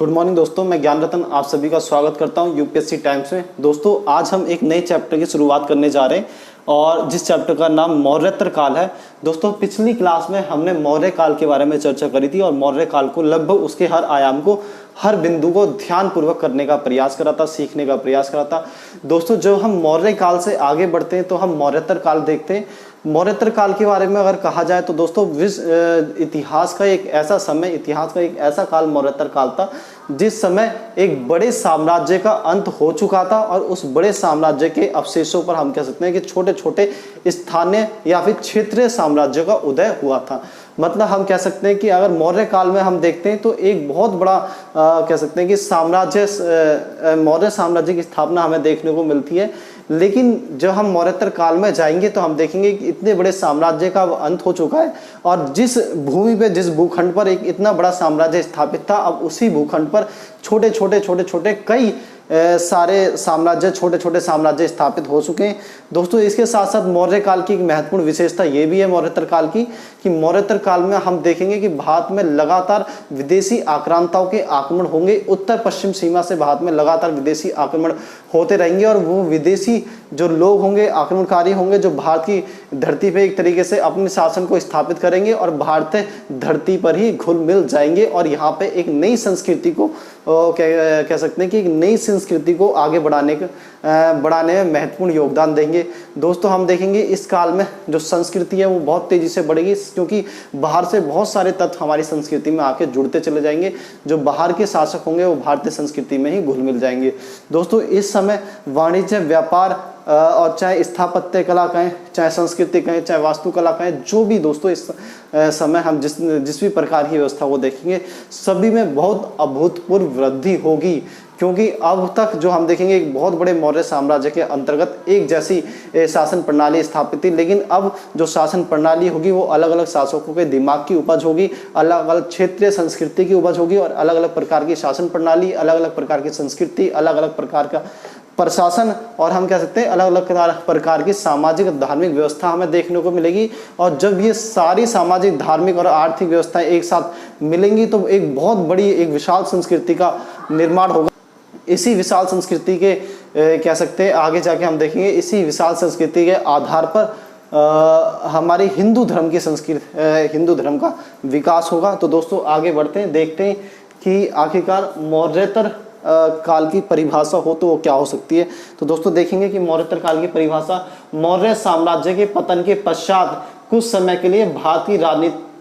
Good morning दोस्तों, मैं ज्ञान रतन आप सभी का स्वागत करता हूं यूपीएससी टाइम्स में। दोस्तों आज हम एक नए चैप्टर की शुरुआत करने जा रहे हैं और जिस चैप्टर का नाम मौर्योत्तर काल है। दोस्तों पिछली क्लास में हमने मौर्य काल के बारे में चर्चा करी थी और मौर्य काल को लगभग उसके हर आयाम को, हर बिंदु को ध्यानपूर्वक करने का प्रयास करा था, सीखने का प्रयास करा था। दोस्तों जब हम मौर्य काल से आगे बढ़ते हैं तो हम मौर्योत्तर काल देखते हैं। मौर्योत्तर काल के बारे में अगर कहा जाए तो दोस्तों इतिहास का एक ऐसा समय, इतिहास का एक ऐसा काल मौर्योत्तर काल था जिस समय एक बड़े साम्राज्य का अंत हो चुका था और उस बड़े साम्राज्य के अवशेषों पर हम कह सकते हैं कि छोटे छोटे स्थानीय या फिर क्षेत्रीय साम्राज्य का उदय हुआ था। मतलब हम कह सकते हैं कि अगर मौर्य काल में हम देखते हैं तो एक बहुत बड़ा कह सकते हैं कि मौर्य साम्राज्य की स्थापना हमें देखने को मिलती है। लेकिन जब हम मौर्योत्तर काल में जाएंगे तो हम देखेंगे कि इतने बड़े साम्राज्य का अंत हो चुका है और जिस भूमि पे, जिस भूखंड पर एक इतना बड़ा साम्राज्य स्थापित था, अब उसी भूखंड पर छोटे छोटे कई सारे साम्राज्य, छोटे छोटे साम्राज्य स्थापित हो चुके हैं। दोस्तों इसके साथ साथ मौर्य काल की एक महत्वपूर्ण विशेषता ये भी है मौर्योत्तर काल की कि मौर्योत्तर काल में हम देखेंगे कि भारत में लगातार विदेशी आक्रांताओं के आक्रमण होंगे। उत्तर पश्चिम सीमा से भारत में लगातार विदेशी आक्रमण होते रहेंगे और वो विदेशी जो लोग होंगे, आक्रमणकारी होंगे, जो भारत की धरती पे एक तरीके से अपने शासन को स्थापित करेंगे और भारतीय धरती पर ही घुल मिल जाएंगे और यहाँ पे एक नई संस्कृति को कह सकते हैं कि एक नई संस्कृति को आगे बढ़ाने में महत्वपूर्ण योगदान देंगे। दोस्तों हम देखेंगे इस काल में जो संस्कृति है वो बहुत तेजी से बढ़ेगी क्योंकि बाहर से बहुत सारे तत्व हमारी संस्कृति में आके जुड़ते चले जाएंगे। जो बाहर के शासक होंगे वो भारतीय संस्कृति में ही घुल मिल जाएंगे। दोस्तों इस समय वाणिज्य, व्यापार और चाहे स्थापत्य कला कहें, चाहे संस्कृति कहें, चाहे वास्तुकला कहें, जो भी दोस्तों इस समय हम जिस भी प्रकार की व्यवस्था को देखेंगे सभी में बहुत अभूतपूर्व वृद्धि होगी। क्योंकि अब तक जो हम देखेंगे एक बहुत बड़े मौर्य साम्राज्य के अंतर्गत एक जैसी शासन प्रणाली स्थापित थी, लेकिन अब जो शासन प्रणाली होगी वो अलग अलग शासकों के दिमाग की उपज होगी, अलग अलग क्षेत्रीय संस्कृति की उपज होगी और अलग अलग प्रकार की शासन प्रणाली, अलग अलग प्रकार की संस्कृति, अलग अलग प्रकार का प्रशासन और हम कह सकते हैं अलग अलग प्रकार की सामाजिक धार्मिक व्यवस्था हमें देखने को मिलेगी। और जब ये सारी सामाजिक, धार्मिक और आर्थिक व्यवस्थाएं एक साथ मिलेंगी तो एक बहुत बड़ी, एक विशाल संस्कृति का निर्माण होगा। इसी विशाल संस्कृति के कह सकते हैं आगे जाके हम देखेंगे इसी विशाल संस्कृति के आधार पर हमारे हिंदू धर्म की संस्कृति, हिंदू धर्म का विकास होगा। तो दोस्तों आगे बढ़ते हैं, देखते हैं कि आखिरकार मौर्योत्तर काल की परिभाषा हो तो वो क्या हो सकती है। तो दोस्तों देखेंगे कि मौर्योत्तर काल की परिभाषा, मौर्य साम्राज्य के पतन के पश्चात कुछ समय के लिए भारतीय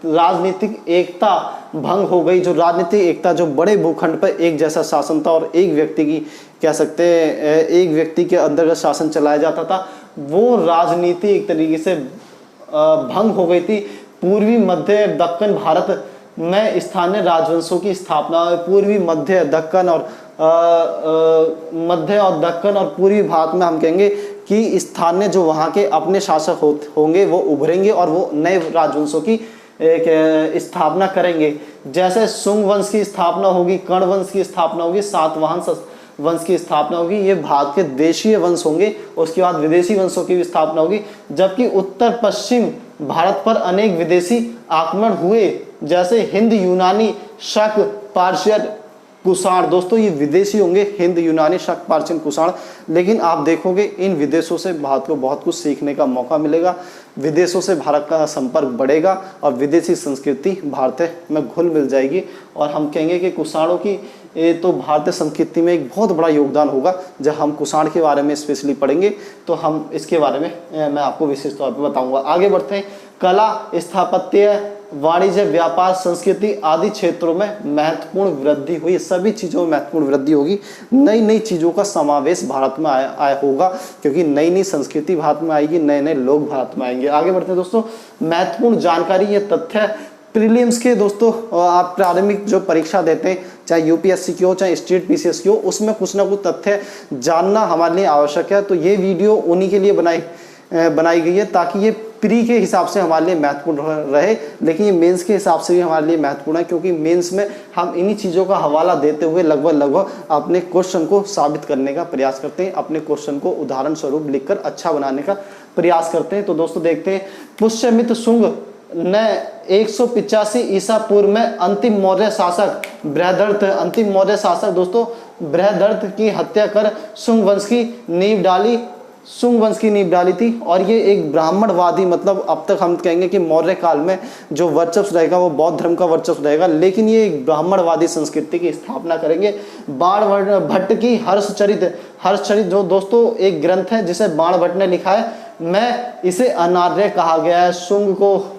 राजनीतिक एकता भंग हो गई। जो राजनीतिक एकता, जो बड़े भूखंड पर एक जैसा शासन था और एक व्यक्ति की कह सकते हैं एक व्यक्ति के अंतर्गत शासन चलाया जाता था, वो राजनीति एक तरीके से भंग हो गई थी। पूर्वी मध्य दक्कन भारत में स्थानीय राजवंशों की स्थापना, पूर्वी मध्य दक्कन और पूर्वी भारत में हम कहेंगे कि स्थानीय जो वहाँ के अपने शासक होंगे वो उभरेंगे और वो नए राजवंशों की स्थापना करेंगे। जैसे शुंग वंश की स्थापना होगी, कर्ण वंश की स्थापना होगी, सातवाहन वंश की स्थापना होगी, ये भारत के देशीय वंश होंगे। उसके बाद विदेशी वंशों की भी स्थापना होगी। जबकि उत्तर पश्चिम भारत पर अनेक विदेशी आक्रमण हुए, जैसे हिंद, यूनानी, शक, पार्शियन, कुषाण। दोस्तों ये विदेशी होंगे, हिंद, यूनानी, शक, पार्शियन, कुषाण। लेकिन आप देखोगे इन विदेशों से भारत को बहुत कुछ सीखने का मौका मिलेगा। विदेशों से भारत का संपर्क बढ़ेगा और विदेशी संस्कृति भारत में घुल मिल जाएगी और हम कहेंगे कि कुषाणों की तो भारतीय संस्कृति में एक बहुत बड़ा योगदान होगा। जब हम कुषाण के बारे में स्पेशली पढ़ेंगे तो हम इसके बारे में मैं आपको विशेष तौर पर बताऊंगा। आगे बढ़ते हैं। कला, स्थापत्य, वाणिज्य, व्यापार, संस्कृति आदि क्षेत्रों में महत्वपूर्ण वृद्धि हुई। सभी चीज़ों में महत्वपूर्ण वृद्धि होगी। नई नई चीज़ों का समावेश भारत में आया होगा क्योंकि नई नई संस्कृति भारत में आएगी, नए नए लोग भारत में आएंगे। आगे बढ़ते हैं दोस्तों। महत्वपूर्ण जानकारी, ये तथ्य प्रीलिम्स के दोस्तों आप प्रारंभिक जो परीक्षा देते हैं, चाहे यूपीएससी की हो चाहे स्टेट पीसीएस की हो, उसमें कुछ ना कुछ तथ्य जानना हमारे लिए आवश्यक है। तो ये वीडियो उन्हीं के लिए बनाई गई है ताकि ये प्री के हिसाब से हमारे लिए महत्वपूर्ण रहे, लेकिन ये मेंस के हिसाब से भी हमारे लिए महत्वपूर्ण है क्योंकि मेंस में हम इन्हीं चीज़ों का हवाला देते हुए लगभग अपने क्वेश्चन को साबित करने का प्रयास करते हैं, अपने क्वेश्चन को उदाहरण स्वरूप लिखकर अच्छा बनाने का प्रयास करते हैं। तो दोस्तों देखते हैं, पुष्यमित्र शुंग ने 185 ईसा पूर्व में अंतिम मौर्य शासक बृहदर्थ, अंतिम मौर्य शासक दोस्तों बृहदर्थ की हत्या कर शुंग वंश की नींव डाली, शुंग वंश की नींव डाली थी। और ये एक ब्राह्मणवादी, मतलब अब तक हम कहेंगे कि मौर्य काल में जो वर्चस्व रहेगा वो बौद्ध धर्म का वर्चस्व रहेगा, लेकिन ये एक ब्राह्मणवादी संस्कृति की स्थापना करेंगे। बाण भट्ट की हर्षचरित, हर्षचरित जो दोस्तों एक ग्रंथ है जिसे बाण भट्ट ने लिखा है, मैं इसे अनार्य कहा गया है। शुंग को,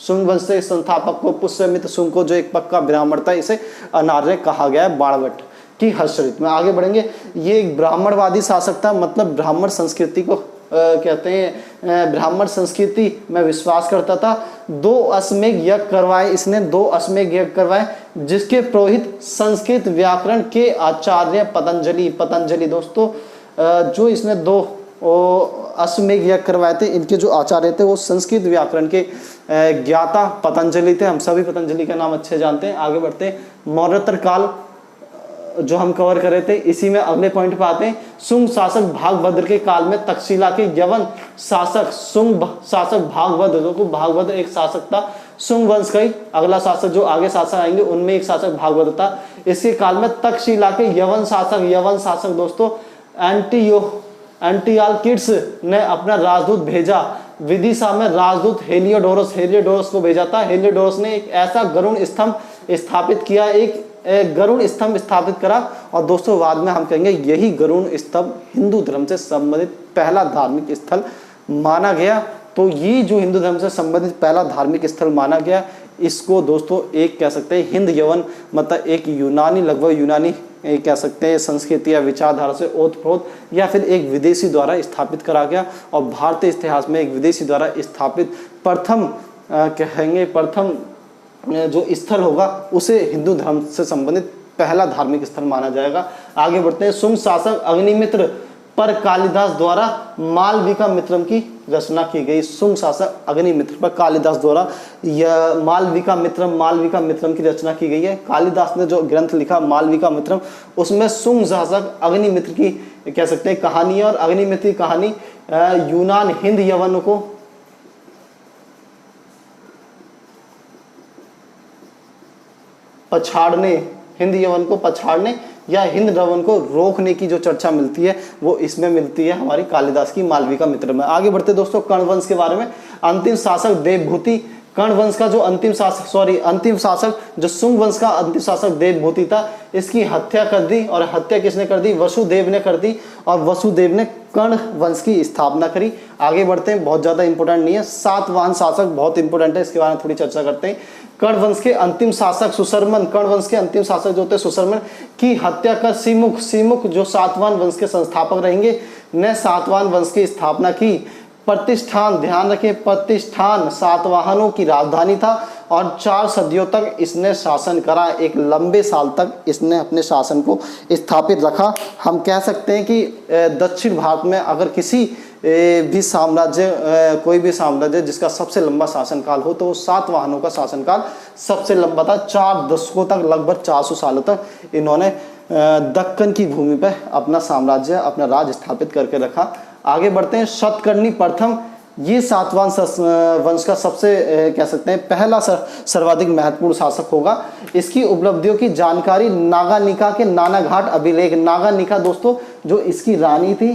शुंग वंश के संस्थापक को, पुष्यमित्र शुंग को जो एक पक्का ब्राह्मण था, इसे अनार्य कहा गया है बाणभट्ट की हर्षचरित में। आगे बढ़ेंगे। ये एक ब्राह्मणवादी शासक था, मतलब ब्राह्मण संस्कृति को कहते हैं, ब्राह्मण संस्कृति में विश्वास करता था। 2 अश्वमेध यज्ञ करवाए इसने, 2 अश्वमेध यज्ञ करवाए, जिसके पुरोहित संस्कृत व्याकरण के आचार्य पतंजलि, पतंजलि दोस्तों जो इसने 2 अश्वमेध यज्ञ करवाए थे, इनके जो आचार्य थे वो संस्कृत व्याकरण के ज्ञाता पतंजलि थे। हम सभी पतंजलि का नाम अच्छे जानते हैं। आगे बढ़ते हैं। मौर्योत्तर काल जो हम कवर कर रहे थे, इसी में अगले पॉइंट पे आते हैं। शुंग शासक भागभद्र के काल में तक्षशिला के यवन शासक शुंग शासक भागभद्र, को भागभद्र एक शासक था शुंग वंश का ही, अगला शासक जो आगे शासक आएंगे उनमें एक शासक भागभद्र था। इसके काल में तक्षशिला के यवन शासक दोस्तों एंटियालकिड्स ने अपना राजदूत भेजा। विदिशा में राजदूत हेलियोडोरस को भेजा था। हेलियोडोरस ने एक ऐसा गरुड़ स्तंभ स्थापित किया, एक गरुड़ स्तंभ स्थापित करा। और दोस्तों बाद में हम कहेंगे यही गरुड़ स्तंभ हिंदू धर्म से संबंधित पहला धार्मिक स्थल माना गया। तो ये जो हिंदू धर्म से संबंधित पहला धार्मिक स्थल माना गया, इसको दोस्तों एक कह सकते हैं हिंद यवन, मतलब एक यूनानी, लगभग यूनानी कह सकते हैं संस्कृति या विचारधारा से ओतप्रोत, या फिर एक विदेशी द्वारा स्थापित करा गया। और भारतीय इतिहास में एक विदेशी द्वारा स्थापित प्रथम कहेंगे प्रथम जो स्थल होगा उसे हिंदू धर्म से संबंधित पहला धार्मिक स्थल माना जाएगा। आगे बढ़ते हैं। शुंग शासक अग्निमित्र पर कालिदास द्वारा मालविका मित्रम की रचना की गई। शुंग शासक अग्निमित्र पर कालिदास द्वारा यह मालविका मित्रम की रचना की गई है। कालिदास ने जो ग्रंथ लिखा मालविका मित्रम, उसमें शुंग शासक अग्निमित्र की कह सकते हैं कहानी है। और अग्निमित्र की कहानी यूनान हिंद यवन को पछाड़ने, हिंद यवन को पछाड़ने या हिंद यवन को रोकने की जो चर्चा मिलती है वो इसमें मिलती है हमारी कालिदास की मालविका मित्र में। आगे बढ़ते दोस्तों कर्ण वंश के बारे में। अंतिम शासक देवभूति, कर्ण वंश का जो अंतिम शासक जो शुंग वंश का अंतिम शासक देवभूति था, इसकी हत्या कर दी। और हत्या किसने कर दी? वसुदेव ने कर दी। और वसुदेव ने कर्ण वंश की स्थापना करी। आगे बढ़ते हैं, बहुत ज्यादा इंपॉर्टेंट नहीं है। सातवाहन शासक बहुत इंपॉर्टेंट है, इसके बारे में थोड़ी चर्चा करते हैं। कर्ण वंश के अंतिम शासक सुशर्मन, कर्ण वंश के अंतिम शासक जो थे सुशर्मन की हत्या कर सीमुख जो सातवाहन वंश के संस्थापक रहेंगे ने सातवाहन वंश की स्थापना की। प्रतिष्ठान, ध्यान रखें, प्रतिष्ठान सातवाहनों की राजधानी था और 4 सदियों तक इसने शासन करा। एक लंबे साल तक इसने अपने शासन को स्थापित रखा। हम कह सकते हैं कि दक्षिण भारत में अगर किसी भी साम्राज्य, कोई भी साम्राज्य जिसका सबसे लंबा शासनकाल हो तो वो सातवाहनों का शासनकाल सबसे लंबा था। 4 दशकों तक, लगभग 400 सालों तक इन्होंने दक्कन की भूमि पर अपना साम्राज्य, अपना राज स्थापित करके रखा। आगे बढ़ते हैं। शतकर्णी प्रथम, ये सातवाहन वंश का सबसे कह सकते हैं पहला सर्वाधिक महत्वपूर्ण शासक होगा। इसकी उपलब्धियों की जानकारी नागानिका के नानाघाट अभिलेख, नागानिका दोस्तों जो इसकी रानी थी,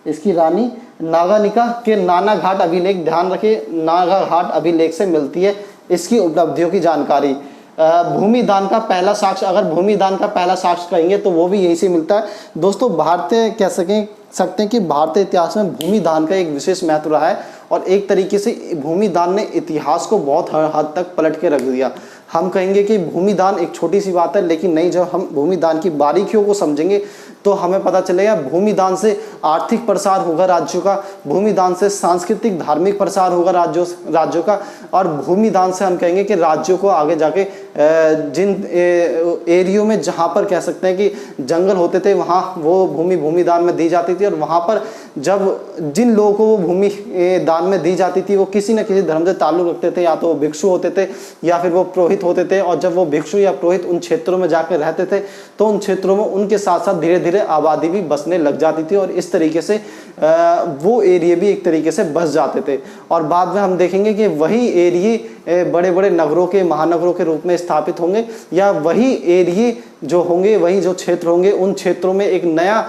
इसकी रानी नागानिका के नानाघाट अभिलेख, ध्यान रखिए नागाघाट अभिलेख से मिलती है इसकी उपलब्धियों की जानकारी। भूमिदान का पहला साक्ष्य, अगर भूमिदान का पहला साक्ष्य कहेंगे तो वो भी यहीं से मिलता है। दोस्तों भारतीय कह सकते हैं कि भारतीय इतिहास में भूमिदान का एक विशेष महत्व रहा है और एक तरीके से भूमिदान ने इतिहास को बहुत हद तक पलट के रख दिया। हम कहेंगे कि भूमिदान एक छोटी सी बात है, लेकिन नहीं, जब हम भूमिदान की बारीकियों को समझेंगे तो हमें पता चलेगा भूमिदान से आर्थिक प्रसार होगा राज्यों का, भूमिदान से सांस्कृतिक धार्मिक प्रसार होगा राज्यों का, और भूमिदान से हम कहेंगे कि राज्यों को आगे जाके जिन एरियो में जहाँ पर कह सकते हैं कि जंगल होते थे वहाँ वो भूमिदान में दी जाती थी। और वहाँ पर जब जिन लोगों को वो भूमि दान में दी जाती थी वो किसी न किसी धर्म से ताल्लुक रखते थे, या तो वो भिक्षु होते थे या फिर वो पुरोहित होते थे। और जब वो भिक्षु या पुरोहित उन क्षेत्रों में जाकर रहते थे तो उन क्षेत्रों में उनके साथ साथ धीरे धीरे धीरे आबादी भी बसने लग जाती थी और इस तरीके से वो एरिया भी एक तरीके से बस जाते थे। और बाद में हम देखेंगे कि वही एरिए बड़े बड़े नगरों के, महानगरों के रूप में स्थापित होंगे, या वही एरिए जो होंगे, वही जो क्षेत्र होंगे, उन क्षेत्रों में एक नया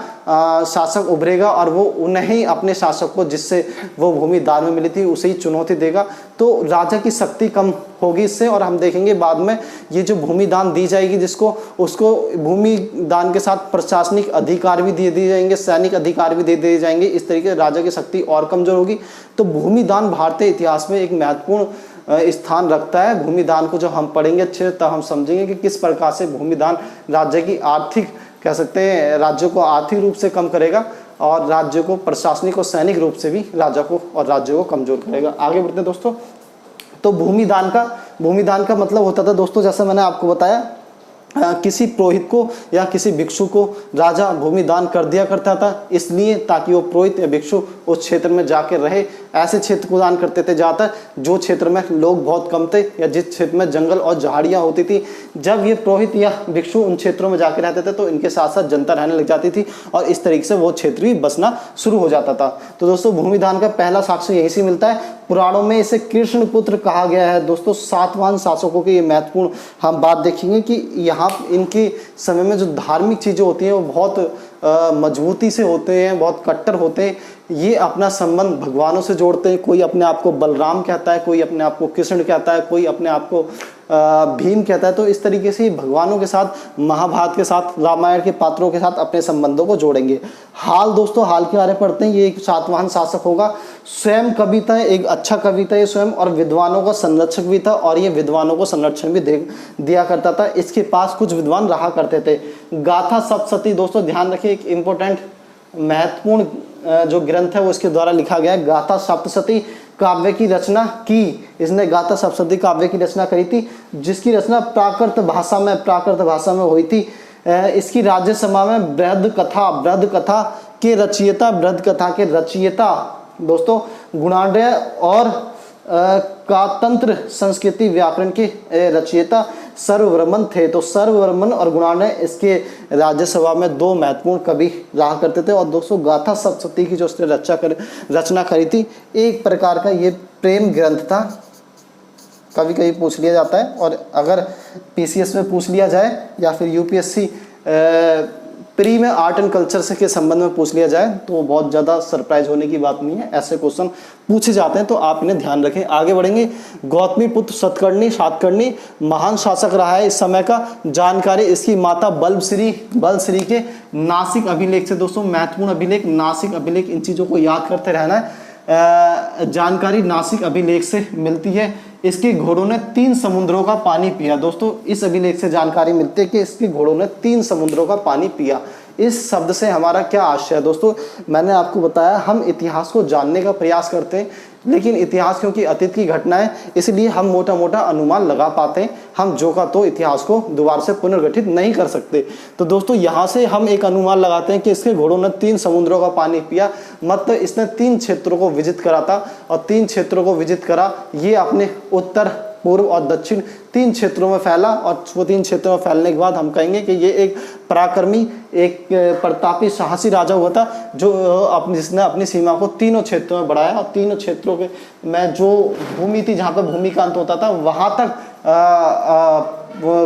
शासक उभरेगा और वो उन्हें अपने शासक को, जिससे वो भूमि दान में मिली थी, उसे ही चुनौती देगा। तो राजा की शक्ति कम होगी इससे। और हम देखेंगे बाद में ये जो भूमि दान दी जाएगी जिसको, उसको भूमि दान के साथ प्रशासनिक अधिकार भी दे दिए जाएंगे, सैनिक अधिकार भी दे दिए जाएंगे। इस तरीके से राजा की शक्ति और कमजोर होगी। तो भूमि दान भारतीय इतिहास में एक महत्वपूर्ण स्थान रखता है। भूमि दान को जब हम पढ़ेंगे अच्छे तब हम समझेंगे कि किस प्रकार से भूमि दान राज्य की आर्थिक, कह सकते हैं, राज्य को आर्थिक रूप से कम करेगा और राज्य को प्रशासनिक और सैनिक रूप से भी राजा को और राज्य को कमजोर करेगा। आगे बढ़ते हैं दोस्तों। तो भूमि दान का मतलब होता था दोस्तों, जैसे मैंने आपको बताया, किसी पुरोहित को या किसी भिक्षु को राजा भूमि दान कर दिया करता था, इसलिए ताकि वो पुरोहित या भिक्षु उस क्षेत्र में जाकर रहे। ऐसे क्षेत्र को दान करते थे ज़्यादातर जो क्षेत्र में लोग बहुत कम थे या जिस क्षेत्र में जंगल और झाड़ियाँ होती थी। जब ये पुरोहित या भिक्षु उन क्षेत्रों में जाकर रहते थे तो इनके साथ साथ जनता रहने लग जाती थी और इस तरीके से वो क्षेत्र भी बसना शुरू हो जाता था। तो दोस्तों भूमि दान का पहला साक्ष्य यहीं से मिलता है। पुराणों में इसे कृष्ण पुत्र कहा गया है। दोस्तों सातवाहन शासकों की ये महत्वपूर्ण हम बात देखेंगे कि यहाँ इनके समय में जो धार्मिक चीज़ें होती हैं वो बहुत मजबूती से होते हैं, बहुत कट्टर होते हैं। ये अपना संबंध भगवानों से जोड़ते हैं। कोई अपने आप को बलराम कहता है, कोई अपने आप को कृष्ण कहता है, कोई अपने आप को भीम कहता है। तो इस तरीके से भगवानों के साथ, महाभारत के साथ, रामायण के पात्रों के साथ अपने संबंधों को जोड़ेंगे। दोस्तों हाल के बारे में पढ़ते हैं। ये एक सातवाहन शासक होगा। स्वयं कवि था, एक अच्छा कवि था ये स्वयं, और विद्वानों का संरक्षक भी था और ये विद्वानों को संरक्षण भी दिया करता था। इसके पास कुछ विद्वान रहा करते थे। गाथा सप्तशती, दोस्तों ध्यान रखिए, एक इम्पोर्टेंट महत्वपूर्ण जो ग्रंथ है वो इसके द्वारा लिखा गया है। गाथा सप्तशती काव्य की रचना की इसने, गाथा सप्तशती काव्य की रचना करी थी, जिसकी रचना प्राकृत भाषा में हुई थी। इसकी राज्यसभा में बृहद कथा के रचयिता दोस्तों गुणाढ्य और कातंत्र संस्कृति व्याकरण के रचयिता सर्ववर्मन थे। तो सर्ववर्मन और गुणाढ्य इसके राज्यसभा में दो महत्वपूर्ण कवि रहा करते थे। और दोस्तों गाथा सप्तशती की जो उसने रचना करी थी, एक प्रकार का ये प्रेम ग्रंथ था। कभी पूछ लिया जाता है, और अगर पीसीएस में पूछ लिया जाए या फिर यूपीएससी प्री में आर्ट एंड कल्चर से के संबंध में पूछ लिया जाए तो बहुत ज़्यादा सरप्राइज होने की बात नहीं है। ऐसे क्वेश्चन पूछे जाते हैं तो आप इन्हें ध्यान रखें। आगे बढ़ेंगे। गौतमीपुत्र सातकर्णी महान शासक रहा है इस समय का। जानकारी इसकी माता बलश्री के नासिक अभिलेख से, दोस्तों महत्वपूर्ण अभिलेख, नासिक अभिलेख, इन चीज़ों को याद करते रहना है। जानकारी नासिक अभिलेख से मिलती है। इसके घोड़ों ने 3 समुद्रों का पानी पिया। दोस्तों इस अभिलेख से जानकारी मिलती है कि इसके घोड़ों ने 3 समुद्रों का पानी पिया। इस शब्द से हमारा क्या आशय है दोस्तों? मैंने आपको बताया हम इतिहास को जानने का प्रयास करते हैं, लेकिन इतिहास क्योंकि अतीत की घटना है इसलिए हम मोटा मोटा अनुमान लगा पाते हैं। हम जो का तो इतिहास को दोबारा से पुनर्गठित नहीं कर सकते। तो दोस्तों यहाँ से हम एक अनुमान लगाते हैं कि इसके घोड़ों ने 3 समुद्रों का पानी पिया, मतलब इसने 3 क्षेत्रों को विजित करा था। और 3 क्षेत्रों को विजित करा, ये अपने उत्तर, पूर्व और दक्षिण 3 क्षेत्रों में फैला। और वो 3 क्षेत्रों में फैलने के बाद हम कहेंगे कि ये एक पराक्रमी, एक प्रतापी, साहसी राजा हुआ था जो जिसने अपनी सीमा को तीनों क्षेत्रों में बढ़ाया। और तीनों क्षेत्रों के में जो भूमि थी जहाँ पर भूमि का अंत होता था वहाँ तक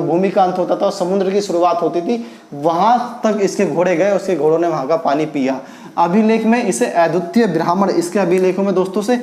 भूमि का अंत होता था और समुद्र की शुरुआत होती थी, वहाँ तक इसके घोड़े गए। उसके घोड़ों ने वहाँ का पानी पिया। अभिलेख में इसे अद्वितीय ब्राह्मण, इसके अभिलेखों में दोस्तों से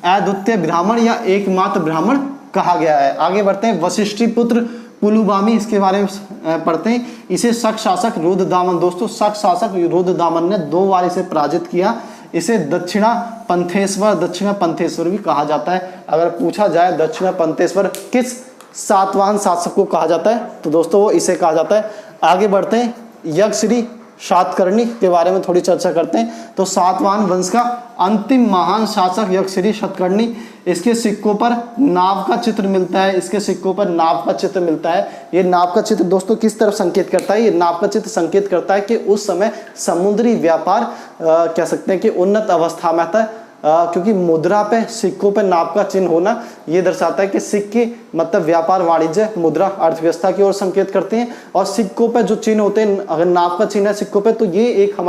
अद्वितीय ब्राह्मण या एकमात्र ब्राह्मण कहा गया है। आगे बढ़ते हैं। वशिष्ठी पुत्र पुलुबामी, इसके बारे में पढ़ते हैं। इसे शक शासक रुद्रदामन, दोस्तों शक शासक रुद्रदामन ने 2 बार इसे पराजित किया। इसे दक्षिणा पंथेश्वर भी कहा जाता है। अगर पूछा जाए दक्षिणा पंथेश्वर किस सातवाहन शासक को कहा जाता है तो दोस्तों वो इसे कहा जाता है। आगे बढ़ते हैं। यक्षश्री सातकर्णी के बारे में थोड़ी चर्चा करते हैं। तो सातवाहन वंश का अंतिम महान शासक यक्षश्री सातकर्णी, इसके सिक्कों पर नाव का चित्र मिलता है। इसके सिक्कों पर नाव का चित्र मिलता है। ये नाव का चित्र दोस्तों किस तरफ संकेत करता है? ये नाव का चित्र संकेत करता है कि उस समय समुद्री व्यापार कह सकते हैं कि उन्नत अवस्था में था। क्योंकि मुद्रा पे, सिक्कों पे नाप का चिन्ह होना ये दर्शाता है कि सिक्के मतलब व्यापार, वाणिज्य, मुद्रा, अर्थव्यवस्था की ओर संकेत करते हैं। और सिक्कों पे जो चिन्ह होते हैं, अगर नाप का चिन्ह है सिक्कों पे, तो ये एक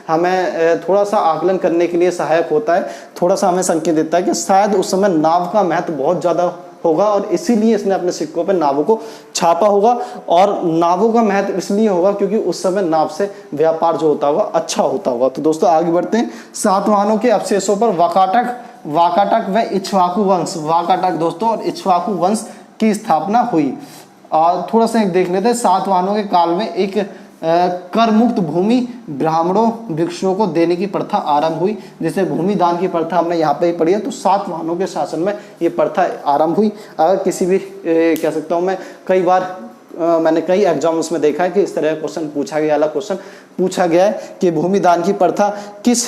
हमें थोड़ा सा आकलन करने के लिए सहायक होता है, थोड़ा सा हमें संकेत देता है कि शायद उस समय नाव का महत्व बहुत ज़्यादा होगा और इसीलिए इसने अपने सिक्कों पे नावों को छापा होगा। और नावों का महत्व इसलिए होगा क्योंकि उस समय नाव से व्यापार जो होता होगा अच्छा होता होगा। तो दोस्तों आगे बढ़ते हैं। सातवाहनों के अवशेषों पर वाकाटक व इक्ष्वाकु वंश, वाकाटक दोस्तों और इक्ष्वाकु वंश की स्थापना हुई। और थोड़ा सा एक देख लेते हैं। सातवाहनों के काल में एक कर मुक्त भूमि ब्राह्मणों भिक्षुओं को देने की प्रथा आरंभ हुई। जैसे भूमि दान की प्रथा हमने यहाँ पे ही पढ़ी है, तो सातवाहनों के शासन में ये प्रथा आरंभ हुई। अगर किसी भी कह सकता हूँ मैं, कई बार मैंने कई एग्जाम्स में देखा है कि इस तरह का क्वेश्चन पूछा गया, वाला क्वेश्चन पूछा गया है कि भूमि दान की प्रथा किस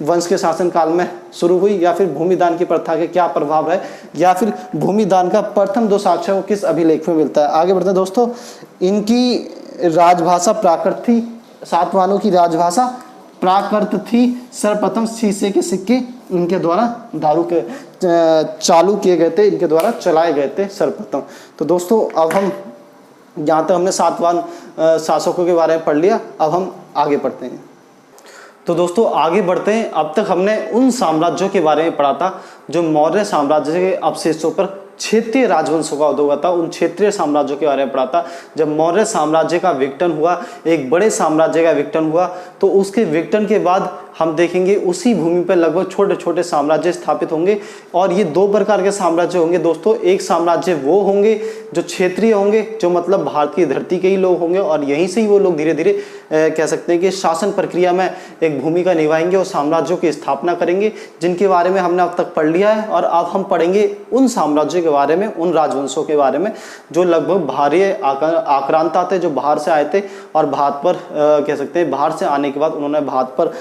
वंश के शासन काल में शुरू हुई, या फिर भूमि दान की प्रथा के क्या प्रभाव है, या फिर भूमि दान का प्रथम 2 साक्ष्य वो किस अभिलेख में मिलता है। आगे बढ़ते हैं दोस्तों। इनकी राजभाषा प्राकृत थी। सातवाहनों की राजभाषा प्राकृत थी। सर्वप्रथम शीशे के सिक्के इनके द्वारा चालू किए गए थे, इनके द्वारा चलाए गए थे सर्वप्रथम। तो दोस्तों अब हम यहाँ तक हमने सातवाहन शासकों के बारे में पढ़ लिया, अब हम आगे पढ़ते हैं। तो दोस्तों आगे बढ़ते हैं। अब तक हमने उन साम्राज्यों के बारे में पढ़ा था जो मौर्य साम्राज्य के अवशेषों पर क्षेत्रीय राजवंशों का उदय हुआ था। उन क्षेत्रीय साम्राज्यों के बारे में पढ़ा था। जब मौर्य साम्राज्य का विघटन हुआ, एक बड़े साम्राज्य का विघटन हुआ, तो उसके विघटन के बाद हम देखेंगे उसी भूमि पर लगभग छोटे छोटे साम्राज्य स्थापित होंगे। और ये 2 प्रकार के साम्राज्य होंगे दोस्तों। एक साम्राज्य वो होंगे जो क्षेत्रीय होंगे, जो मतलब भारत की धरती के ही लोग होंगे और यहीं से ही वो लोग धीरे धीरे कह सकते हैं कि शासन प्रक्रिया में एक भूमिका निभाएंगे और साम्राज्यों की स्थापना करेंगे, जिनके बारे में हमने अब तक पढ़ लिया है। और अब हम पढ़ेंगे उन साम्राज्यों के बारे में, उन राजवंशों के बारे में जो लगभग बाहरी आक्रांता थे, जो बाहर से आए थे और भारत पर कह सकते हैं बाहर से आने के बाद उन्होंने भारत पर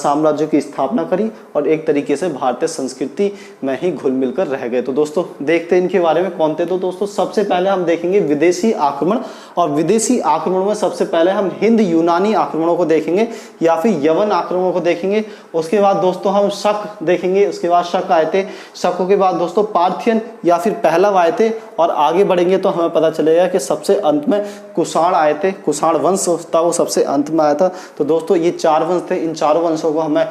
साम्राज्यों की स्थापना करी और एक तरीके से भारतीय संस्कृति में ही घुल मिलकर रह गए। तो दोस्तों देखते हैं इनके बारे में कौन थे। तो दोस्तों सबसे पहले हम देखेंगे विदेशी आक्रमण, और विदेशी आक्रमण में सबसे पहले हम हिंद यूनानी आक्रमणों को देखेंगे या फिर यवन आक्रमणों को देखेंगे। उसके बाद दोस्तों हम शक देखेंगे, उसके बाद शक आए थे, शकों के बाद दोस्तों पार्थियन या फिर पहलव आए थे, और आगे बढ़ेंगे तो हमें पता चलेगा कि सबसे अंत में कुषाण आए थे। कुषाण वंश था वो सबसे अंत में आया था। तो दोस्तों ये 4 वंश थे। इन चारों वंशों को हमें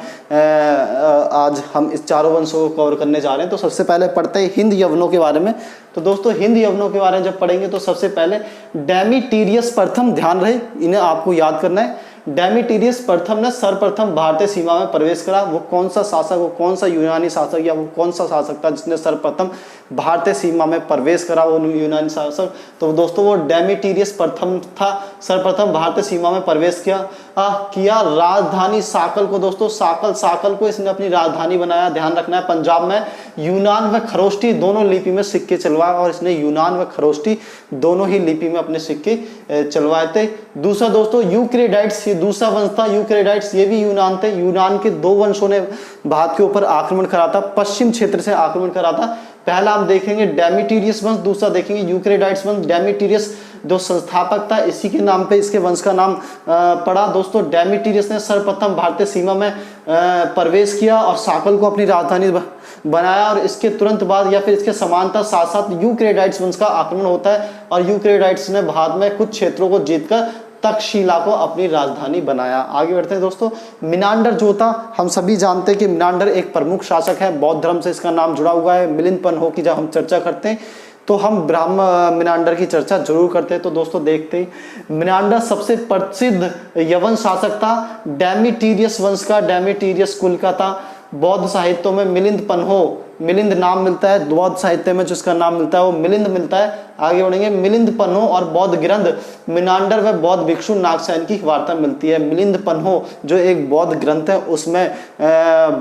आज हम इस चारों वंशों को कवर करने जा रहे हैं। तो सबसे पहले पढ़ते हैं हिंद यवनों के बारे में। तो दोस्तों हिंद यवनों के बारे में जब पढ़ेंगे तो सबसे पहले डेमीटिरियस प्रथम, ध्यान रहे इन्हें आपको याद करना है। डेमीटिरियस प्रथम ने सर्वप्रथम भारतीय सीमा में प्रवेश करा। वो कौन सा शासक, वो कौन सा यूनानी शासक या वो कौन सा शासक था जिसने सर्वप्रथम भारतीय सीमा में प्रवेश करा, वो यूनानी शासक? तो दोस्तों वो डेमीटिरियस प्रथम था, सर्वप्रथम भारतीय सीमा में प्रवेश किया। राजधानी साकल को दोस्तों, साकल को इसने अपनी राजधानी बनाया। ध्यान रखना है पंजाब में यूनान व खरोष्टी दोनों लिपि में सिक्के चलवाए, और इसने यूनान व खरोष्टी दोनों ही लिपि में अपने सिक्के चलवाए थे। दूसरा दोस्तों यूक्रेडाइट्स, ये दूसरा वंश था यूक्रेडाइट्स, ये भी यूनान थे। यूनान के 2 वंशों ने भारत के ऊपर आक्रमण करा था, पश्चिम क्षेत्र से आक्रमण करा था। पहला हम देखेंगे डेमीटिरियस वंश, दूसरा देखेंगे यूक्रेडाइट्स वंश। डेमीटिरियस जो संस्थापक था, इसी के नाम पे इसके वंश का नाम पड़ा दोस्तों। डेमीटिरियस ने सर्वप्रथम भारतीय सीमा में प्रवेश किया और साकल को अपनी राजधानी बनाया, और इसके तुरंत बाद या फिर इसके समांतर साथ साथ यूक्रेडाइट्स वंश का आक्रमण होता है, और यूक्रेडाइट्स ने भारत में कुछ क्षेत्रों को जीतकर तक्षशिला को अपनी राजधानी बनाया। आगे बढ़ते हैं दोस्तों। मिनांडर जो था, हम सभी जानते हैं कि मिनांडर एक प्रमुख शासक है, बौद्ध धर्म से इसका नाम जुड़ा हुआ है। मिलिंद पन्हो की जब हम चर्चा करते हैं तो हम ब्राह्म मिनांडर की चर्चा जरूर करते हैं। तो दोस्तों देखते हैं, मिनांडर सबसे प्रसिद्ध यवन शासक था, डेमीटिरियस वंश का, डेमीटिरियस कुल का था। बौद्ध साहित्यों में मिलिंद पन्हो, मिलिंद नाम मिलता है, बौद्ध साहित्य में जिसका नाम मिलता है वो मिलिंद मिलता है। आगे बढ़ेंगे, मिलिंद पन्हो और बौद्ध ग्रंथ मिनांडर व बौद्ध भिक्षु नागसेन की वार्ता मिलती है। मिलिंद पन्हो जो एक बौद्ध ग्रंथ है, उसमें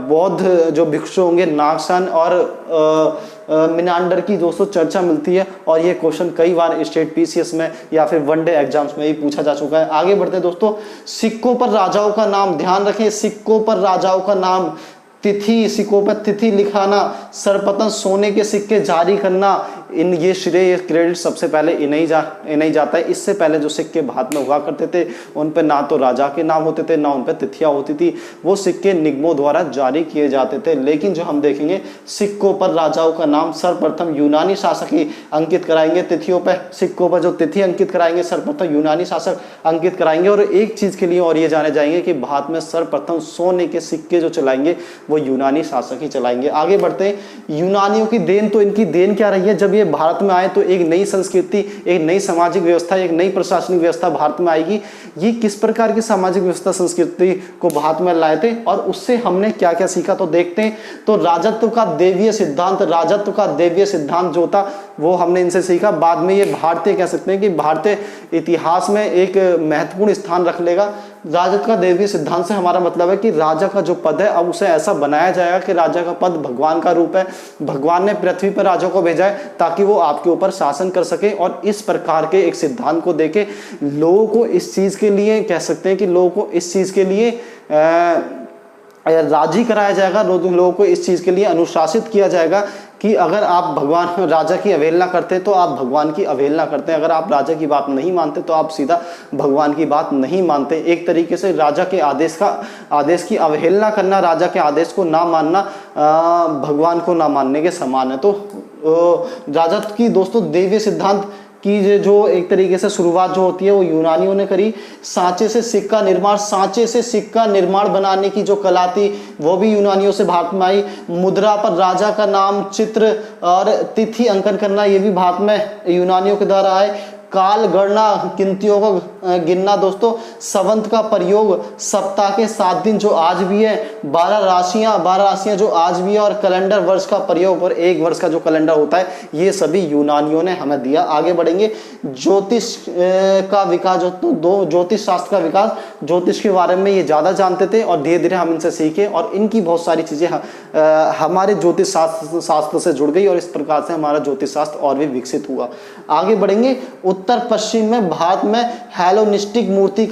बौद्ध जो भिक्षु होंगे नागसेन और मिनांडर की दोस्तों चर्चा मिलती है, और ये क्वेश्चन कई बार स्टेट पीसीएस में या फिर वनडे एग्जाम्स में ही पूछा जा चुका है। आगे बढ़ते हैं दोस्तों। सिक्कों पर राजाओं का नाम, ध्यान रखें, सिक्कों पर राजाओं का नाम, तिथि, सिक्कों पर तिथि लिखाना, सर्वप्रथम सोने के सिक्के जारी करना, इन ये श्रेय, ये क्रेडिट सबसे पहले इन्हें जाता है। इससे पहले जो सिक्के भारत में हुआ करते थे उन पर ना तो राजा के नाम होते थे, ना उन पर तिथियां होती थी, वो सिक्के निगमों द्वारा जारी किए जाते थे। लेकिन जो हम देखेंगे सिक्कों पर राजाओं का नाम सर्वप्रथम यूनानी शासक ही अंकित कराएंगे। तिथियों पर, सिक्कों पर जो तिथि अंकित कराएंगे सर्वप्रथम यूनानी शासक अंकित कराएंगे। और एक चीज के लिए और ये जाने जाएंगे कि भारत में सर्वप्रथम सोने के सिक्के जो चलाएंगे वो यूनानी शासक ही चलाएंगे। आगे बढ़ते हैं। यूनानियों की देन, तो इनकी देन क्या रही है? जब ये भारत में आए तो एक नई संस्कृति, एक नई सामाजिक व्यवस्था, एक नई प्रशासनिक व्यवस्था भारत में आएगी। ये किस प्रकार की सामाजिक व्यवस्था, संस्कृति को भारत में लाए थे और उससे हमने क्या क्या सीखा, तो देखते हैं। तो राजत्व का दैवीय सिद्धांत, राजत्व का दैवीय सिद्धांत जो था वो हमने इनसे सीखा। बाद में ये भारतीय, कह सकते हैं कि भारतीय इतिहास में एक महत्वपूर्ण स्थान रख लेगा। राजत्व का दैवीय सिद्धांत से हमारा मतलब है कि राजा का जो पद है अब उसे ऐसा बनाया जाएगा कि राजा का पद भगवान का रूप है। भगवान ने पृथ्वी पर राजा को भेजा है ताकि वो आपके ऊपर शासन कर सके। और इस प्रकार के एक सिद्धांत को देके लोगों को इस चीज के लिए, कह सकते हैं कि लोगों को इस चीज के लिए राजी कराया जाएगा, लोगों को इस चीज के लिए अनुशासित किया जाएगा कि अगर आप भगवान, राजा की अवहेलना करते हैं तो आप भगवान की अवहेलना करते हैं, अगर आप राजा की बात नहीं मानते तो आप सीधा भगवान की बात नहीं मानते। एक तरीके से राजा के आदेश की अवहेलना करना, राजा के आदेश को ना मानना भगवान को ना मानने के समान है। तो राजा की दोस्तों दैवीय सिद्धांत की जो एक तरीके से शुरुआत जो होती है वो यूनानियों ने करी। सांचे से सिक्का निर्माण, सांचे से सिक्का निर्माण बनाने की जो कला थी वो भी यूनानियों से भारत में आई। मुद्रा पर राजा का नाम, चित्र और तिथि अंकन करना ये भी भारत में यूनानियों के द्वारा आए। काल गणना, गिनतियों को गिनना दोस्तों, संवत का प्रयोग, सप्ताह के 7 दिन जो आज भी है, 12 राशियां जो आज भी है, और कैलेंडर वर्ष का प्रयोग, और एक वर्ष का जो कैलेंडर होता है, ये सभी यूनानियों ने हमें दिया। आगे बढ़ेंगे। ज्योतिष का विकास, ज्योतिष शास्त्र का विकास, ज्योतिष के बारे में ये ज्यादा जानते थे और धीरे धीरे हम इनसे सीखे और इनकी बहुत सारी चीजें हमारे ज्योतिष शास्त्र से जुड़ गई और इस प्रकार से हमारा ज्योतिष शास्त्र और भी विकसित हुआ। आगे बढ़ेंगे। उत्तर पश्चिम में भारत में हेलोनिस्टिक मूर्ति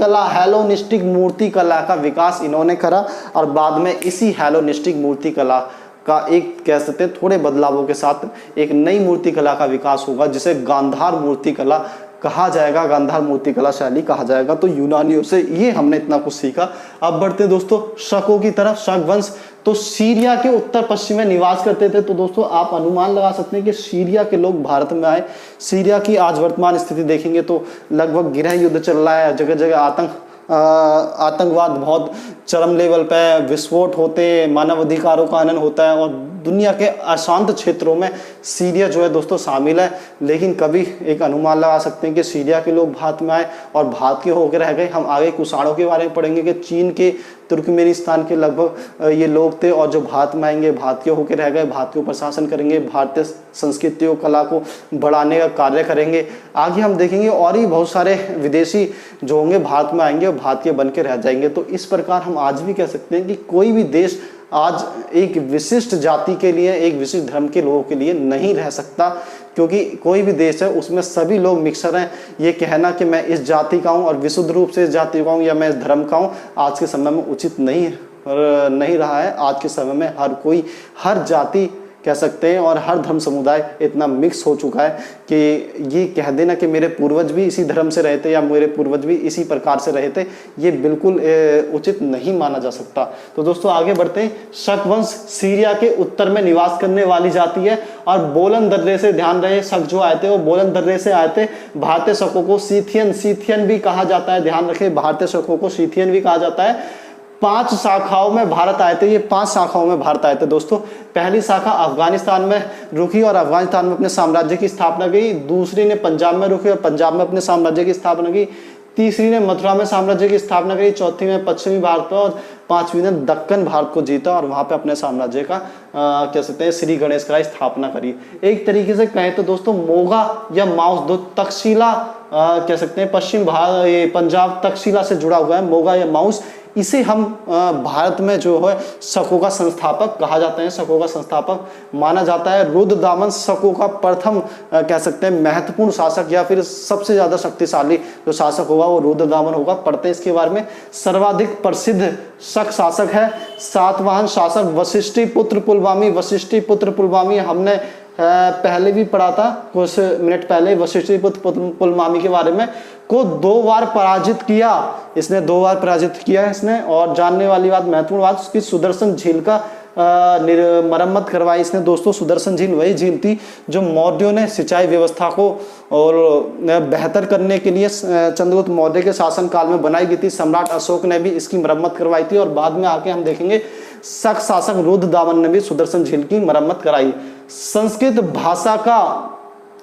कला का विकास इन्होंने करा और बाद में इसी हेलोनिस्टिक मूर्ति कला का एक, कह सकते हैं, थोड़े बदलावों के साथ एक नई मूर्ति कला का विकास होगा जिसे गांधार मूर्ति कला कहा जाएगा, गांधार मूर्ति कला शैली कहा जाएगा। तो यूनानियों से ये हमने इतना कुछ सीखा। अब बढ़ते दोस्तों शकों की तरफ। शक वंश तो सीरिया के उत्तर पश्चिम में निवास करते थे। तो दोस्तों आप अनुमान लगा सकते हैं कि सीरिया के लोग भारत में आए। सीरिया की आज वर्तमान स्थिति देखेंगे तो लगभग गृह युद्ध चल रहा है, जगह जगह आतंकवाद बहुत चरम लेवल पे, विस्फोट होते, मानव अधिकारों का हनन होता है और दुनिया के अशांत क्षेत्रों में सीरिया जो है दोस्तों शामिल है। लेकिन कभी एक अनुमान लगा सकते हैं कि सीरिया के लोग भारत में आए और भारत के होकर रह गए। हम आगे कुषाणों के बारे में पढ़ेंगे कि चीन के, तुर्कमेनिस्तान के लगभग ये लोग थे और जो भारत में आएंगे भारत के होकर रह गए, भारत के ऊपर शासन करेंगे, भारतीय संस्कृति और कला को बढ़ाने का कार्य करेंगे। आगे हम देखेंगे और ही बहुत सारे विदेशी जो होंगे भारत में आएंगे और भारत के बन के रह जाएंगे। तो इस प्रकार हम आज भी कह सकते हैं कि कोई भी देश आज एक विशिष्ट जाति के लिए, एक विशिष्ट धर्म के लोगों के लिए नहीं रह सकता, क्योंकि कोई भी देश है उसमें सभी लोग मिक्सर हैं। ये कहना कि मैं इस जाति का हूँ और विशुद्ध रूप से इस जाति का हूँ या मैं इस धर्म का हूँ आज के समय में उचित नहीं रहा है। आज के समय में हर कोई, हर जाति कह सकते हैं और हर धर्म समुदाय इतना मिक्स हो चुका है कि ये कह देना कि मेरे पूर्वज भी इसी धर्म से रहे थे या मेरे पूर्वज भी इसी प्रकार से रहे थे, ये बिल्कुल उचित नहीं माना जा सकता। तो दोस्तों आगे बढ़ते हैं। शक वंश सीरिया के उत्तर में निवास करने वाली जाति है और बोलन दर्रे से, ध्यान रहे, शक जो आए थे वो बोलन दर्रे से आए थे। भारतीय शकों को सीथियन भी कहा जाता है, ध्यान रखें, भारतीय शकों को सीथियन भी कहा जाता है। 5 शाखाओं में भारत आए थे, ये 5 शाखाओं में भारत आए थे दोस्तों। पहली शाखा अफगानिस्तान में रुकी और अफगानिस्तान में अपने साम्राज्य की स्थापना की। दूसरी ने पंजाब में रुकी और पंजाब में अपने साम्राज्य की स्थापना की। तीसरी ने मथुरा में साम्राज्य की स्थापना की। चौथी में पश्चिमी भारत में और 5वीं ने दक्कन भारत को जीता और वहां पे अपने साम्राज्य का कह सकते हैं श्री गणेश का स्थापना करी। एक तरीके से कहें तो दोस्तों मोगा या माउस, दो तक्षशिला कह सकते हैं, पश्चिम भारत, पंजाब तक्षशिला से जुड़ा हुआ है। मोगा या माउस इसे हम भारत में जो है शकों का संस्थापक कहा जाता है, शकों का संस्थापक माना जाता है। रुद्रदामन शकों का प्रथम कह सकते हैं महत्वपूर्ण शासक या फिर सबसे ज्यादा शक्तिशाली जो शासक होगा वो रुद्रदामन होगा। पढ़ते हैं इसके बारे में। सर्वाधिक प्रसिद्ध शक शासक है सातवाहन शासक वशिष्ठी पुत्र पुलमावी। वशिष्ठी पुत्र पुलमावी हमने पहले भी पढ़ा था कुछ मिनट पहले, वशिष्ठी पुत्र पुलमावी के बारे में, को 2 बार पराजित किया इसने, 2 बार पराजित किया है इसने। और जानने वाली बात, महत्वपूर्ण बात, उसकी सुदर्शन झील का मरम्मत करवाई इसने। दोस्तों सुदर्शन झील वही झील थी जो मौर्यों ने सिंचाई व्यवस्था को और बेहतर करने के लिए चंद्रगुप्त मौर्य के शासन काल में बनाई गई थी। सम्राट अशोक ने भी इसकी मरम्मत करवाई थी और बाद में आके हम देखेंगे शक शासक रुद्रदामन ने भी सुदर्शन झील की मरम्मत कराई। संस्कृत भाषा का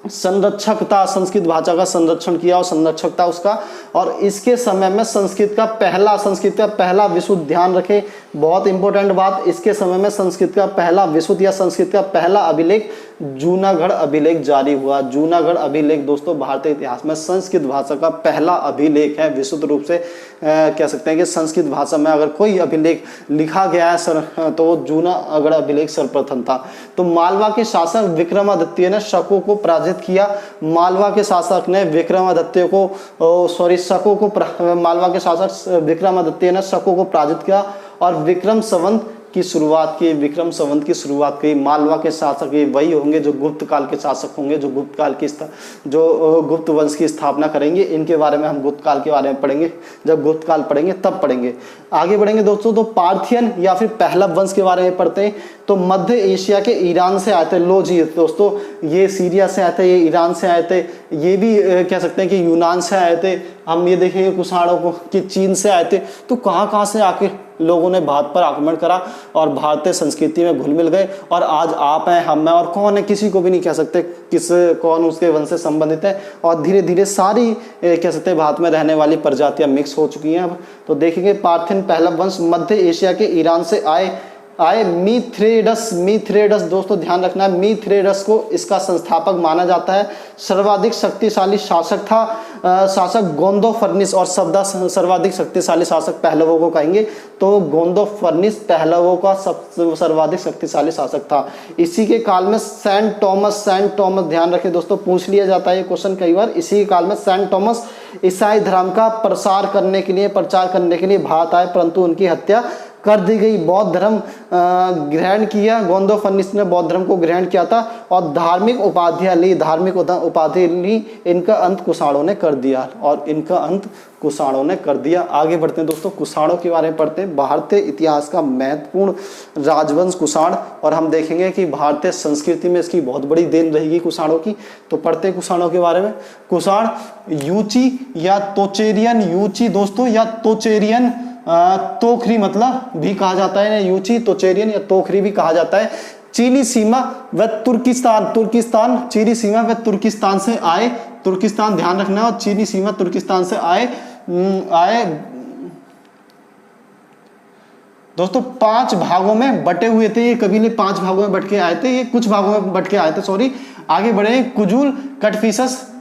संरक्षक था, संस्कृत भाषा का संरक्षण किया और संरक्षक था उसका। और इसके समय में संस्कृत का पहला विश्वविद्यालय, ध्यान रखें बहुत इंपॉर्टेंट बात, इसके समय में संस्कृत का पहला विश्वविद्यालय या संस्कृत का पहला अभिलेख जूनागढ़ अभिलेख जारी हुआ। जूनागढ़ अभिलेख दोस्तों भारतीय इतिहास में संस्कृत भाषा का पहला अभिलेख है। विशुद्ध रूप से कह सकते हैं कि संस्कृत भाषा में अगर कोई अभिलेख लिखा गया है तो जूनागढ़ अभिलेख सर्वप्रथम था। तो मालवा के शासक विक्रमादित्य ने शकों को पराजित किया। मालवा के शासक ने विक्रमादित्य को मालवा के शासक विक्रमादित्य ने शकों को पराजित किया और विक्रम संवत की शुरुआत की। मालवा के शासक ये वही होंगे जो गुप्त काल के शासक होंगे, जो गुप्त काल की जो गुप्त वंश की स्थापना करेंगे। इनके बारे में हम गुप्त काल के बारे में पढ़ेंगे, जब गुप्त काल पढ़ेंगे तब पढ़ेंगे। आगे बढ़ेंगे दोस्तों तो पार्थियन या फिर पहलव वंश के बारे में पढ़ते हैं। तो मध्य एशिया के ईरान से आए थे। लो जी दोस्तों, ये सीरिया से आए थे, ये ईरान से आए थे, ये भी कह सकते हैं कि यूनान से आए थे। हम ये देखेंगे कुषाणों को कि चीन से आए थे। तो कहाँ से आके लोगों ने भारत पर आक्रमण करा और भारतीय संस्कृति में घुल मिल गए। और आज आप हैं, हम हैं, और कौन है किसी को भी नहीं कह सकते कौन उसके वंश से संबंधित है। और धीरे धीरे सारी कह सकते हैं भारत में रहने वाली प्रजातियां मिक्स हो चुकी हैं अब। तो देखेंगे पार्थियन पहलव वंश मध्य एशिया के ईरान से आए। मीथ्रेडस दोस्तों ध्यान रखना है, मीथ्रेडस को इसका संस्थापक माना जाता है। सर्वाधिक शक्तिशाली शासक था शासक गोंदोफर्निस, और सर्वाधिक शक्तिशाली शासक पहलवों को कहेंगे तो गोंदोफर्निस पहलवों का सर्वाधिक शक्तिशाली शासक था। इसी के काल में सेंट टॉमस ध्यान रखें दोस्तों, पूछ लिया जाता है ये क्वेश्चन कई बार। इसी के काल में सेंट टॉमस ईसाई धर्म का प्रचार करने के लिए भारत आए, परंतु उनकी हत्या कर दी गई। बौद्ध धर्म ग्रहण किया, गोंदोफर्निस ने बौद्ध धर्म को ग्रहण किया था और धार्मिक उपाधियां ली। इनका अंत कुषाणों ने कर दिया। आगे बढ़ते हैं दोस्तों, कुषाणों के बारे में पढ़ते हैं। भारतीय इतिहास का महत्वपूर्ण राजवंश कुषाण, और हम देखेंगे कि भारतीय संस्कृति में इसकी बहुत बड़ी देन रहेगी कुषाणों की। तो पढ़ते हैं कुषाणों के बारे में। कुषाण यूची या तोचेरियन, यूची दोस्तों या तोचेरियन तोखरी मतलब भी कहा जाता है, यूची तोचेरियन या तोखरी भी कहा जाता है। चीनी सीमा व तुर्किस्तान चीनी सीमा व तुर्किस्तान से आए। तुर्किस्तान ध्यान रखना है, और चीनी सीमा तुर्किस्तान से आए दोस्तों 5 भागों में बटे हुए थे। ये कबीले 5 भागों में बट के आए थे, ये कुछ भागों में बट के आए थे, सॉरी। आगे बढ़े, कुजुल कटफिसस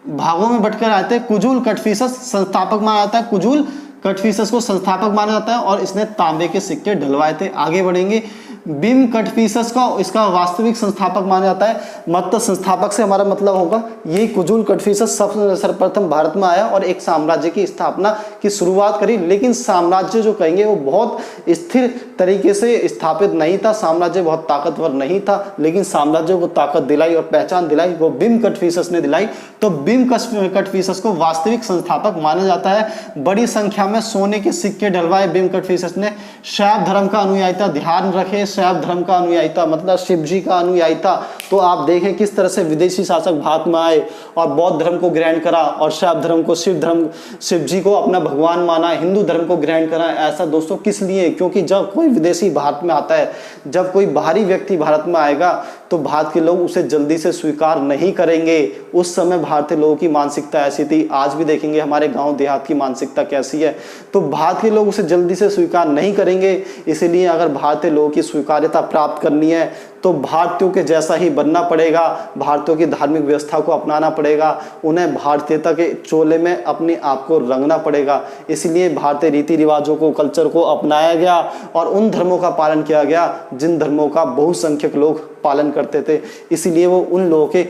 भागों में बटकर आए थे। कुजुल कटफिसस संस्थापक माना जाता है, कुजुल कटफिसस को संस्थापक माना जाता है और इसने तांबे के सिक्के ढलवाए थे। आगे बढ़ेंगे, बिम कटफिसस का इसका वास्तविक संस्थापक माना जाता है। मतलब संस्थापक से हमारा मतलब होगा ये कुजुल कटफिसस सर्वप्रथम भारत में आया और एक साम्राज्य की स्थापना की शुरुआत करी। लेकिन साम्राज्य जो कहेंगे वो बहुत स्थिर तरीके से स्थापित नहीं था, साम्राज्य बहुत ताकतवर नहीं था, लेकिन साम्राज्य को ताकत दिलाई और पहचान दिलाई वो बिम कटफिसस ने दिलाई। तो बिम कटफिसस को वास्तविक संस्थापक माना जाता है। बड़ी संख्या में सोने के सिक्के डलवाए बिम कटफिसस ने। शैव धर्म का अनुयायी था, ध्यान रखें, शैव धर्म का अनुयायी था मतलब शिव जी का अनुयायी था। तो आप देखें किस तरह से विदेशी शासक भारत में आए और बौद्ध धर्म को ग्रहण करा और शैव धर्म को शिव जी को अपना भगवान माना, हिंदू धर्म को ग्रहण करा। ऐसा दोस्तों किस लिए? क्योंकि जब कोई विदेशी भारत में आता है, जब कोई बाहरी व्यक्ति भारत में आएगा तो भारत के लोग उसे जल्दी से स्वीकार नहीं करेंगे। उस समय भारतीय लोगों की मानसिकता ऐसी थी, आज भी देखेंगे हमारे गांव देहात की मानसिकता कैसी है। तो भारत के लोग उसे जल्दी से स्वीकार नहीं करेंगे। इसीलिए अगर भारतीय लोगों की स्वीकार्यता प्राप्त करनी है तो भारतीयों के जैसा ही बनना पड़ेगा, भारतीयों की धार्मिक व्यवस्था को अपनाना पड़ेगा, उन्हें भारतीयता के चोले में अपने आप को रंगना पड़ेगा। इसलिए भारतीय रीति रिवाजों को, कल्चर को अपनाया गया और उन धर्मों का पालन किया गया जिन धर्मों का बहुसंख्यक लोग पालन करते थे। इसीलिए वो उन लोगों के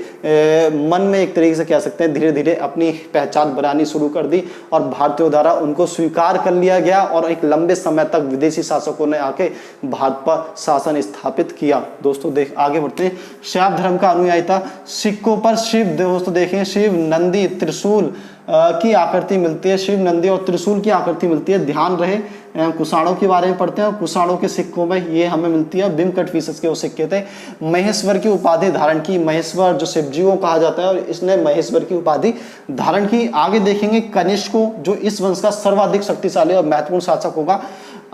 मन में एक तरीके से कह सकते हैं धीरे धीरे अपनी पहचान बनानी शुरू कर दी और भारतीयों द्वारा उनको स्वीकार कर लिया गया और एक लंबे समय तक विदेशी शासकों ने आके भारत पर शासन स्थापित किया। दोस्तों आगे बढ़ते हैं। शैव धर्म का अनुयायी था। सिक्कों पर शिव, दोस्तों देखें, शिव, नंदी, त्रिशूल की आकृति मिलती है। शिव, नंदी और त्रिशूल की आकृति मिलती है। ध्यान रहे कुषाणों के बारे में पढ़ते हैं और कुषाणों के सिक्कों में ये हमें मिलती है। बिम्बकटफिशस के वो सिक्के थे। महेश्वर की उपाधि धारण की। महेश्वर जो शिवजी को कहा जाता है और इसने महेश्वर की उपाधि धारण की। आगे देखेंगे कनिष्क को, जो इस वंश का सर्वाधिक शक्तिशाली और महत्वपूर्ण शासक होगा।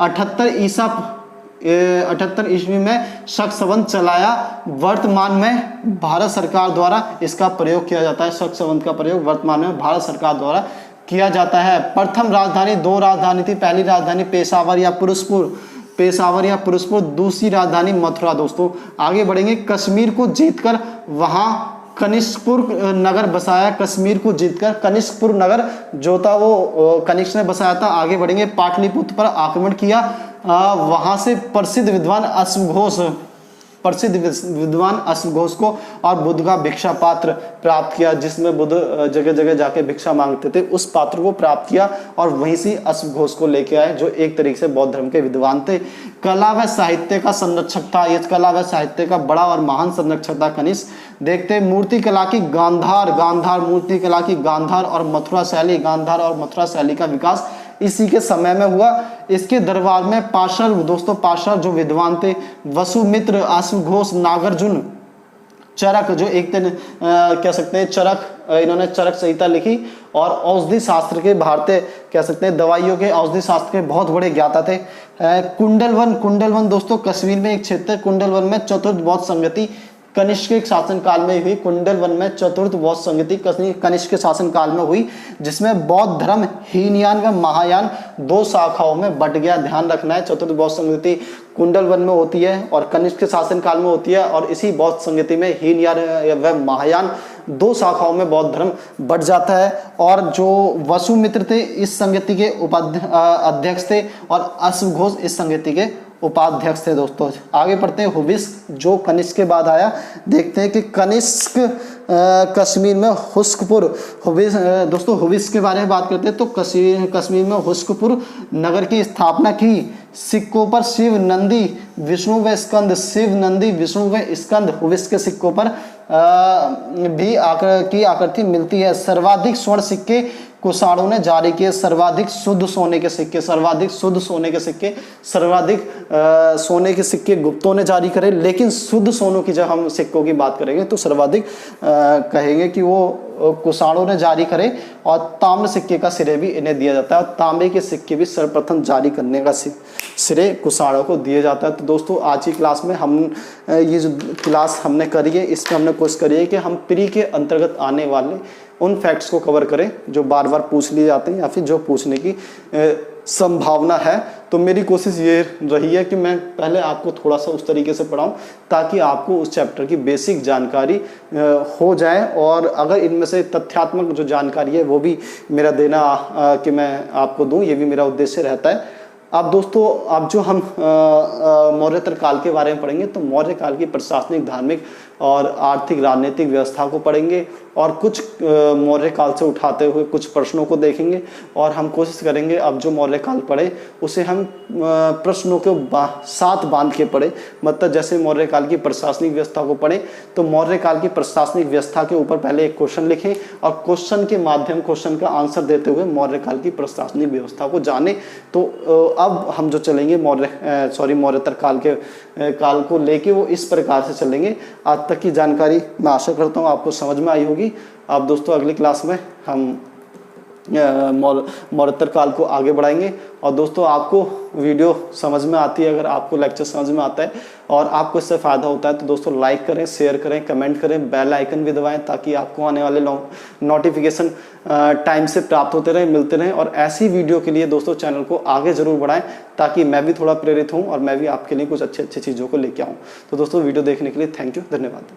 78 ईस्वी में शक संवत चलाया। वर्तमान में भारत सरकार द्वारा इसका प्रयोग किया जाता है। शक संवत का प्रयोग वर्तमान में भारत सरकार द्वारा किया जाता है। प्रथम राजधानी, 2 राजधानी थी। पहली राजधानी पेशावर या पुरुषपुर, दूसरी राजधानी मथुरा। दोस्तों आगे बढ़ेंगे। कश्मीर को जीतकर वहां कनिष्कपुर नगर बसाया। कश्मीर को जीतकर कनिष्कपुर नगर जो था वो कनिष्क ने बसाया था। आगे बढ़ेंगे। पाटलिपुत्र पर आक्रमण किया। वहां से प्रसिद्ध विद्वान अश्वघोष को और बुद्ध का भिक्षा पात्र प्राप्त किया, जिसमें बुद्ध जगह जगह जाके भिक्षा मांगते थे। उस पात्र को प्राप्त किया और वहीं से अश्वघोष को लेके आए, जो एक तरीके से बौद्ध धर्म के विद्वान थे। कला व साहित्य का संरक्षक था। ये कला व साहित्य का बड़ा और महान संरक्षक था कनिष्क। देखते हैं मूर्ति कला की गांधार मूर्ति कला की गांधार और मथुरा शैली का विकास इसी के समय में हुआ। इसके दरबार में पार्षद, दोस्तों पार्षद जो विद्वान थे, वसुमित्र, अश्वघोष, नागार्जुन, चरक, जो एक दिन कह सकते हैं चरक, इन्होंने चरक संहिता लिखी और औषधि शास्त्र के, भारतीय कह सकते हैं दवाइयों के, औषधि शास्त्र के बहुत बड़े ज्ञाता थे। कुंडलवन दोस्तों कश्मीर में एक क्षेत्र है। कुंडलवन में चतुर्थ बौद्ध संगति कनिष्क के शासन काल में हुई। कुंडलवन में चतुर्थ बौद्ध संगति कनिष्क के शासन काल में हुई, जिसमें बौद्ध धर्म हीनयान व महायान 2 शाखाओं में बट गया। ध्यान रखना है, चतुर्थ बौद्ध संगति कुंडलवन में होती है और कनिष्क के शासन काल में होती है और इसी बौद्ध संगति में हीनयान व महायान 2 शाखाओं में बौद्ध धर्म बढ़ जाता है। और जो वसुमित्र थे इस संगति के अध्यक्ष थे और अश्वघोष इस संगति के उपाध्यक्ष थे। दोस्तों आगे पढ़ते हैं। हुविस्क जो कनिष्क के बाद आया। देखते हैं कि कनिष्क कश्मीर में हुस्कपुर, दोस्तों हुविस्क के बारे में बात करते हैं तो कश्मीर में हुस्कपुर नगर की स्थापना की। सिक्कों पर शिव, नंदी, विष्णु व स्कंद, शिव, नंदी, विष्णु व स्कंद हुविस्क के सिक्कों पर भी आकृति मिलती है। सर्वाधिक स्वर्ण सिक्के कुषाणों ने जारी किए। सर्वाधिक शुद्ध सोने के सिक्के गुप्तों ने जारी करे। लेकिन शुद्ध सोनों की जब हम सिक्कों की बात करेंगे तो सर्वाधिक कहेंगे कि वो कुषाणों ने जारी करे और ताम्र सिक्के का श्रेय भी इन्हें दिया जाता है। और तांबे के सिक्के भी सर्वप्रथम जारी करने का श्रेय कुषाणों को दिया जाता है। तो दोस्तों आज की क्लास में हम ये जो क्लास हमने करी है इसमें हमने कोशिश करी है कि हम प्री के अंतर्गत आने वाले उन फैक्ट्स को कवर करें जो बार बार पूछ लिए जाते हैं या फिर जो पूछने की संभावना है। तो मेरी कोशिश ये रही है कि मैं पहले आपको थोड़ा सा उस तरीके से पढ़ाऊं ताकि आपको उस चैप्टर की बेसिक जानकारी हो जाए और अगर इनमें से तथ्यात्मक जो जानकारी है वो भी मेरा देना कि मैं आपको दूं, ये भी मेरा उद्देश्य रहता है। अब दोस्तों अब जो हम मौर्योत्तर काल के बारे में पढ़ेंगे तो मौर्य काल की प्रशासनिक, धार्मिक और आर्थिक राजनीतिक व्यवस्था को पढ़ेंगे और कुछ मौर्य काल से उठाते हुए कुछ प्रश्नों को देखेंगे और हम कोशिश करेंगे अब जो मौर्य काल पढ़े उसे हम प्रश्नों के साथ बांध के पढ़े। मतलब जैसे मौर्य काल की प्रशासनिक व्यवस्था को पढ़े तो मौर्य काल की प्रशासनिक व्यवस्था के ऊपर पहले एक क्वेश्चन लिखें और क्वेश्चन के माध्यम क्वेश्चन का आंसर देते हुए मौर्य काल की प्रशासनिक व्यवस्था को जाने। तो अब हम जो चलेंगे मौर्योत्तर काल को लेके वो इस प्रकार से चलेंगे। आज तक की जानकारी मैं आशा करता हूँ आपको समझ में आई होगी। अब दोस्तों अगली क्लास में हम मौर्योत्तर काल को आगे बढ़ाएंगे। और दोस्तों आपको वीडियो समझ में आती है, अगर आपको लेक्चर समझ में आता है और आपको इससे फ़ायदा होता है तो दोस्तों लाइक करें, शेयर करें, कमेंट करें, बेल आइकन भी दबाएं ताकि आपको आने वाले नोटिफिकेशन टाइम से प्राप्त होते रहें, मिलते रहें। और ऐसी वीडियो के लिए दोस्तों चैनल को आगे ज़रूर बढ़ाएं ताकि मैं भी थोड़ा प्रेरित हूँ और मैं भी आपके लिए कुछ अच्छी चीज़ों को लेके आऊँ। तो दोस्तों वीडियो देखने के लिए थैंक यू, धन्यवाद।